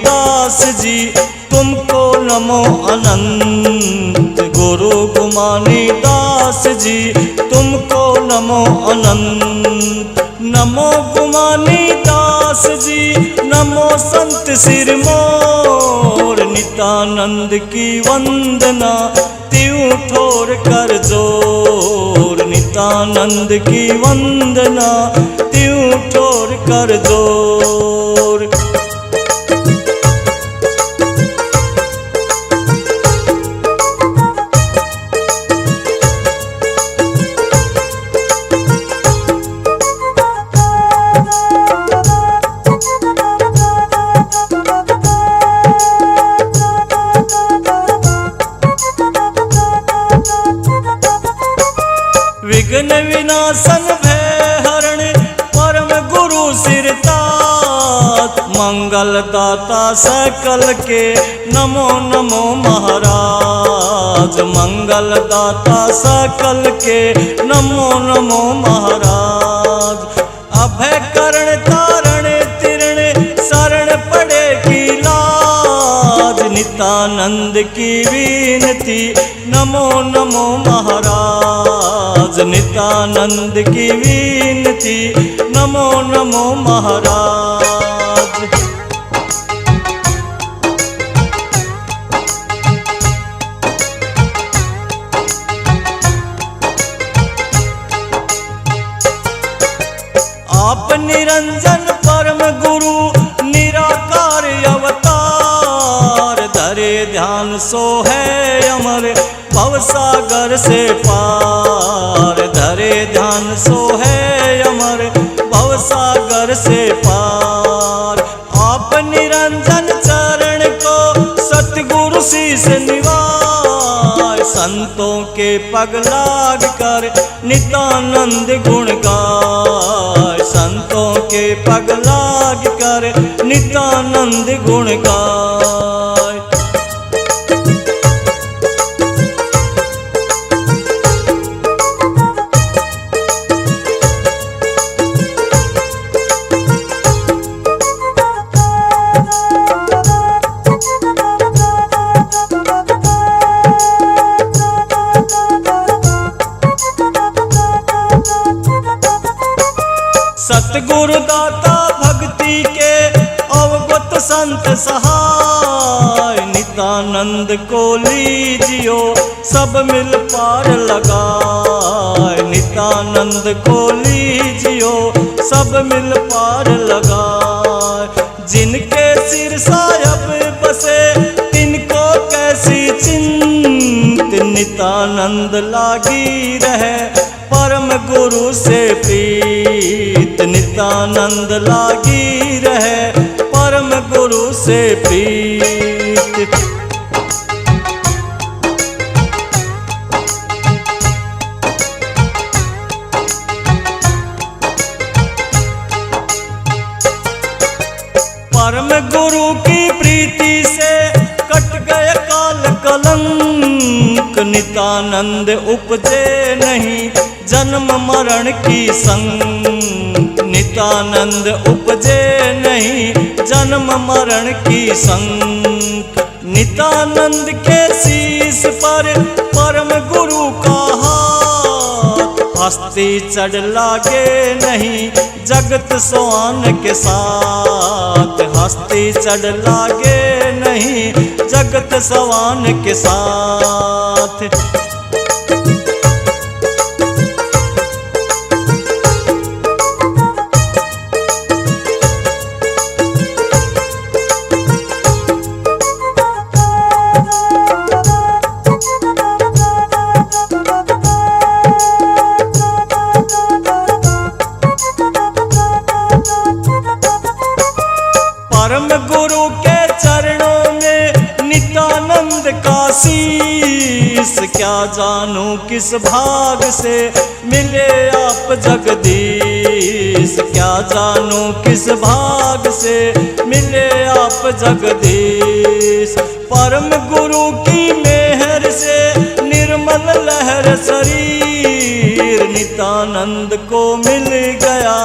दास जी तुमको नमो अनंत। गुरु गुमानी दास जी तुमको नमो अनंत। नमो गुमानी दास जी नमो संत सिरमौर। नित्यानंद की वंदना त्यों ठोर कर जोर। नित्यानंद की वंदना त्यों ठोर कर जोर। विघ्न विनाशन भय हरण परम गुरु सिरतात। मंगल दाता सकल के नमो नमो महाराज। मंगल दाता सकल के नमो नमो महाराज। अभय करण तारण तिरण शरण पड़े की लाज। नित्यानंद की विनती नमो नमो महाराज। नित्यानंद की विनती नमो नमो महाराज। आप निरंजन परम गुरु निराकार अवतार। धरे ध्यान सो है अमर भवसागर से पार। धरे ध्यान सो है अमर भवसागर से पार। आप निरंजन चरण को सतगुरु शीस निवाय। संतों के पग लाग कर नित्यानंद गुण गाय। संतों के पग लाग कर नित्यानंद गुण गाय। सतगुरु दाता भक्ति के अवगत संत सहाय। नित्यानंद को लीजियो सब मिल पार लगाए। नित्यानंद को लीजियो सब मिल पार लगाए। जिनके सिर सायब बसे तिनको कैसी चिंत। नित्यानंद लागी रहे परम गुरु से प्रीत। नित्यानंद लागी रहे परम गुरु से प्रीत। परम गुरु की प्रीति से कट गए काल कलंक। नित्यानंद उपजे नहीं जन्म मरण की संग। नित्यानंद उपजे नहीं जन्म मरण की संग। नित्यानंद के शीश पर परम गुरु का हाथ। हस्ती चढ़ लागे नहीं जगत सोआन के साथ। हस्ती चढ़ लागे नहीं जगत सोआन के साथ। परम गुरु के चरणों में नित्यानंद का शीस। क्या जानूं किस भाग से मिले आप जगदीश। क्या जानूं किस भाग से मिले आप जगदीश। परम गुरु की मेहर से निर्मल लहर शरीर। नित्यानंद को मिल गया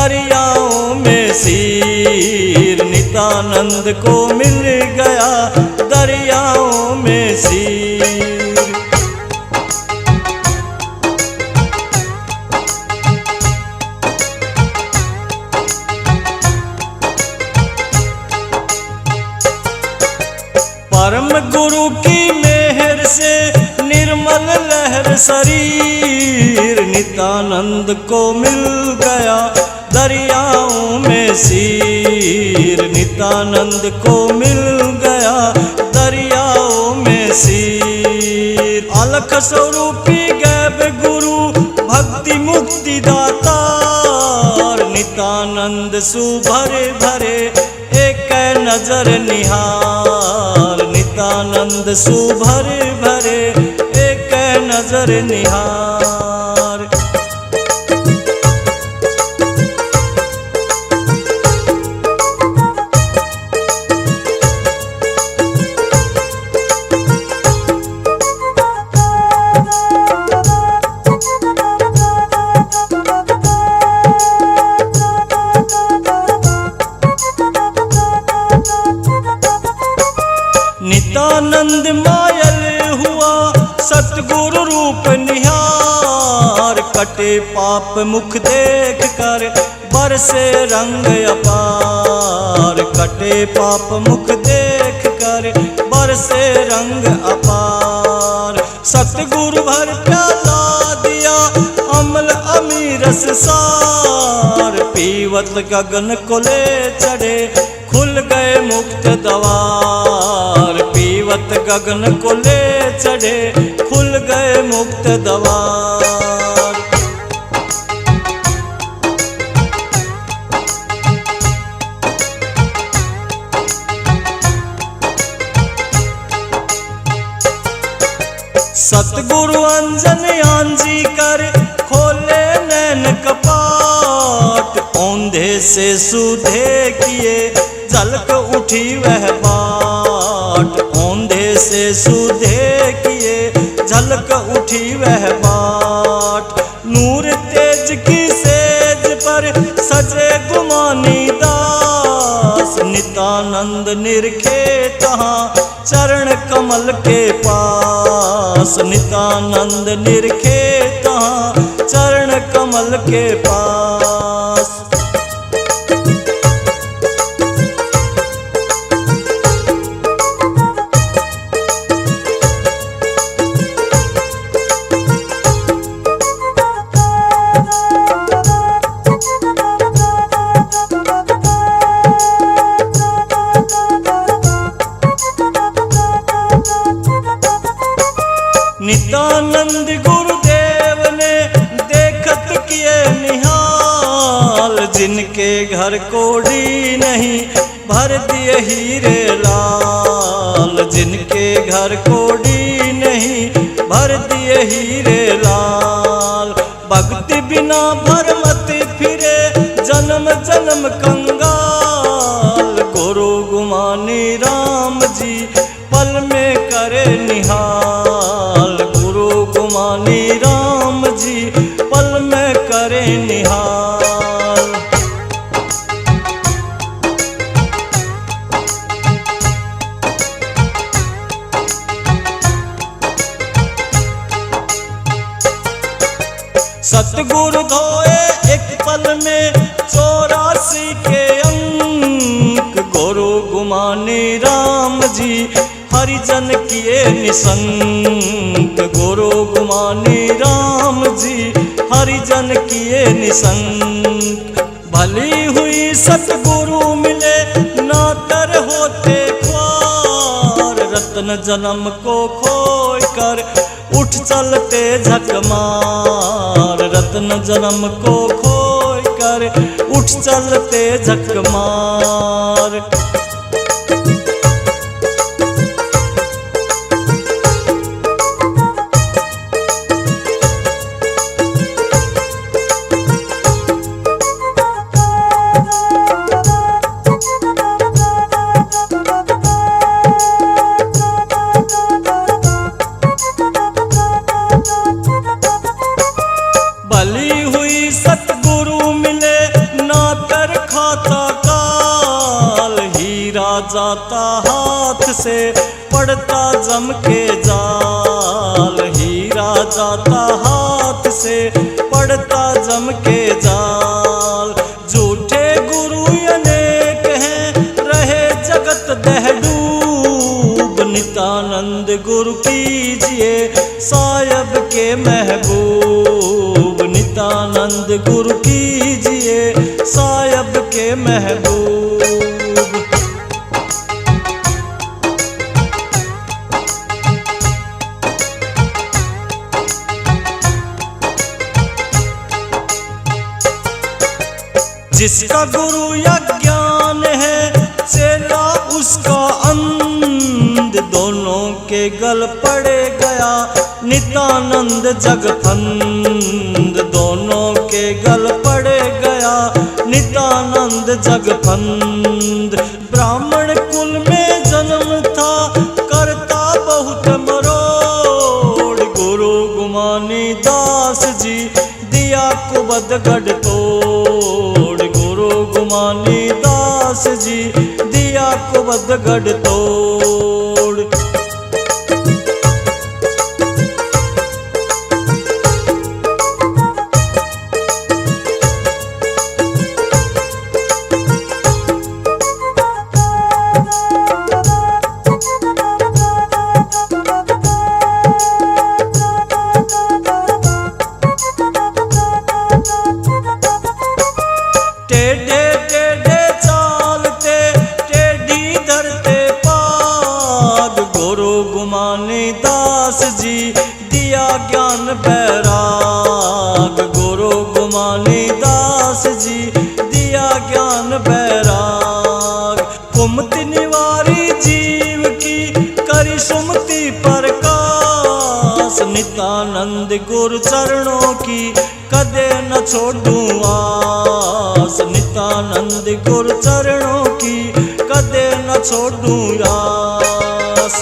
दरियाओं में सिर, नित्यानंद को मिल गया दरियाओं में सिर। परम गुरु की मेहर से निर्मल लहर शरीर, नित्यानंद को मिल गया दरियाओं में सिर, नित्यानंद को मिल गया दरियाओं में सिर। अलख स्वरूपी गैब गुरु भक्ति मुक्ति दातार, नित्यानंद सुभरे भरे एक नजर निहार, नित्यानंद सुभरे भरे एक नजर निहार। नित्यानंद मायल हुआ सतगुरु रूप निहार, कटे पाप मुख देख कर बरसे रंग अपार, कटे पाप मुख देख कर बरसे रंग अपार। सतगुरु भर प्याला दिया अमल अमीरस सार, पीवत गगन को ले चढ़े खुल गए मुक्त द्वार, पीवत गगन को ले चढ़े खुल गए मुक्त द्वार। सतगुरु अंजन आंजी कर खोले नैन कपाट, औंधे से सूधे किए झलक उठी वह बाट, औंधे से सूधे किए झलक उठी वह बाट। नूर तेज की सेज पर सजे गुमानी दास, नित्यानंद निरखे तहाँ चरण कमल के पास, नित्यानंद निरखे तहाँ चरण कमल के पास। नित्यानंद गुरुदेव ने देखत किए निहाल, जिनके घर कोड़ी नहीं भर दिए हीरे लाल, जिनके घर कोड़ी नहीं भर दिए हीरे लाल। भक्ति बिना भरमत फिरे जन्म जन्म कंगाल, गुरु गुमानी राम जी पल में करे निहाल, गुरु गुमानी राम जी पल में करे निहाल। सतगुरु धोए एक पल में 84 के अंक, गुरु गुमानी राम जी हरिजन किए निसंक, गुरु गुमानी राम जी हरिजन किए निसंक। भली हुई सतगुरु मिले नातर होते ख्वार, रत्न जन्म को खोय कर उठ चलते झकमार, रत्न जन्म को खोय कर उठ चलते झकमार। भली हुई सतगुरु मिले जाता हाथ से, पड़ता जम के जाल। हीरा जाता हाथ से, पड़ता जम के जाल। झूठे गुरु अनेक हैं, रहे जगत दहडूब। नित्यानंद गुरु कीजिए सायब के महबूब। नित्यानंद गुरु कीजिए सायब के महबूब। जिसका गुरु या ज्ञान है, चेला उसका अंध। दोनों के गल पड़े गया नित्यानंद जगफंद। दोनों के गल पड़े गया नित्यानंद जगफंद। ब्राह्मण कुल में जन्म था, करता बहुत मरोड़। गुरु गुमानी दास जी दिया कुबदगढ़ तोड़। गुरु गुमानी दास जी दिया कुबदगढ़ तोड़। टेढ़े टेढ़े चालते, टेढ़ी धरते पाग। गुरु गुमानी दास जी दिया ज्ञान बैराग। गुरु गुमानी दास जी दिया ज्ञान बैराग। कुमति निवारी जीव की करी सुमति प्रकाश। नित्यानंद गुरु चरणों की कदे न छोड़ूं आस। नित्यानंद गुरु चरणों की कदे न छोड़ूं आस।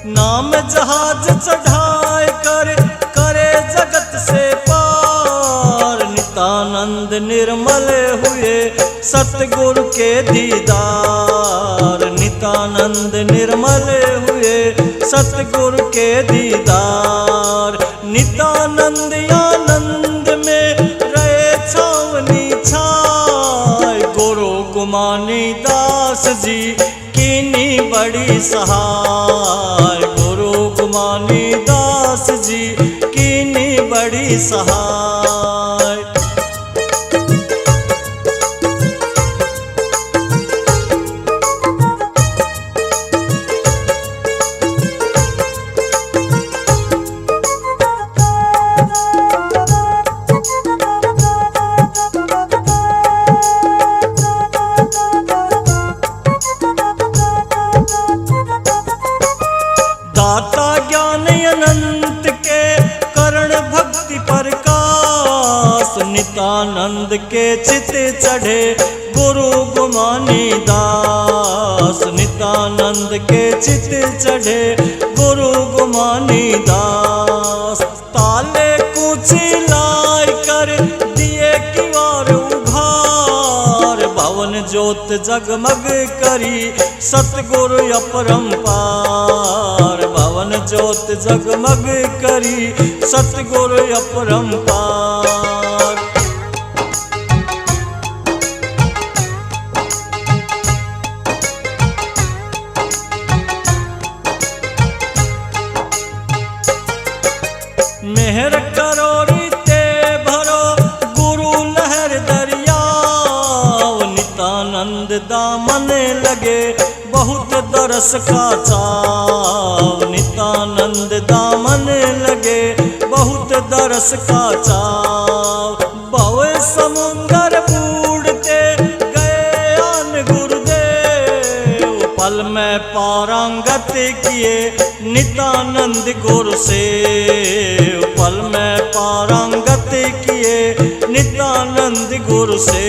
नाम जहाज चढ़ाए कर, करे जगत से पार। नित्यानंद निर्मल हुए सतगुरु के दीदार। नित्यानंद निर्मल हुए सतगुरु के दीदार। नित्यानंद आनंद में रहे छावनी छाय। गुरु गुमानी दास जी कीनी बड़ी सहाय। गुरु गुमानी दास जी कीनी बड़ी सहाय। दाता ज्ञान अनंत के करण भक्ति प्रकाश। नित्यानंद के चित चढ़े गुरु गुमानी दास। नित्यानंद के चित चढ़े गुरु गुमानी दास। ताले कुची लाय कर दिए किवार उघार। भवन ज्योत जगमग करी सतगुरु अपरंपार। भवन ज्योत जगमग करी सतगुरु अपरंपार। मेहर करो रीते भरो गुरु लहर दरिया। नित्यानंद दामन लगे बहुत दरस का चाव। नित्यानंद दामन लगे बहुत दरस का चाव। भव समुंदर बूढ़ते गए आन गुरुदेव। पल में पारंगत किए नित्यानंद गुरु से। पल में पारंगत किए नित्यानंद गुरु से।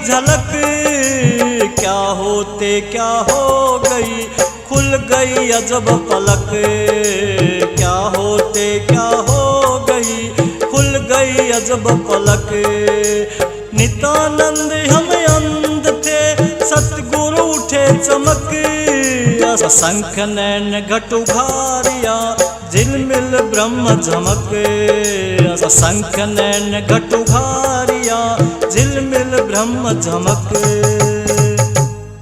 झलक, क्या होते क्या हो गई, खुल गई अजब पलक। क्या होते क्या हो गई, खुल गई अजब पलक। नित्यानंद हम अंध थे, सतगुरु उठे चमक। शंख नैन घट उघारिया, झिलमिल ब्रह्म झमक। शंख नैन घट उघारिया, झिलमिल ब्रह्म झमक।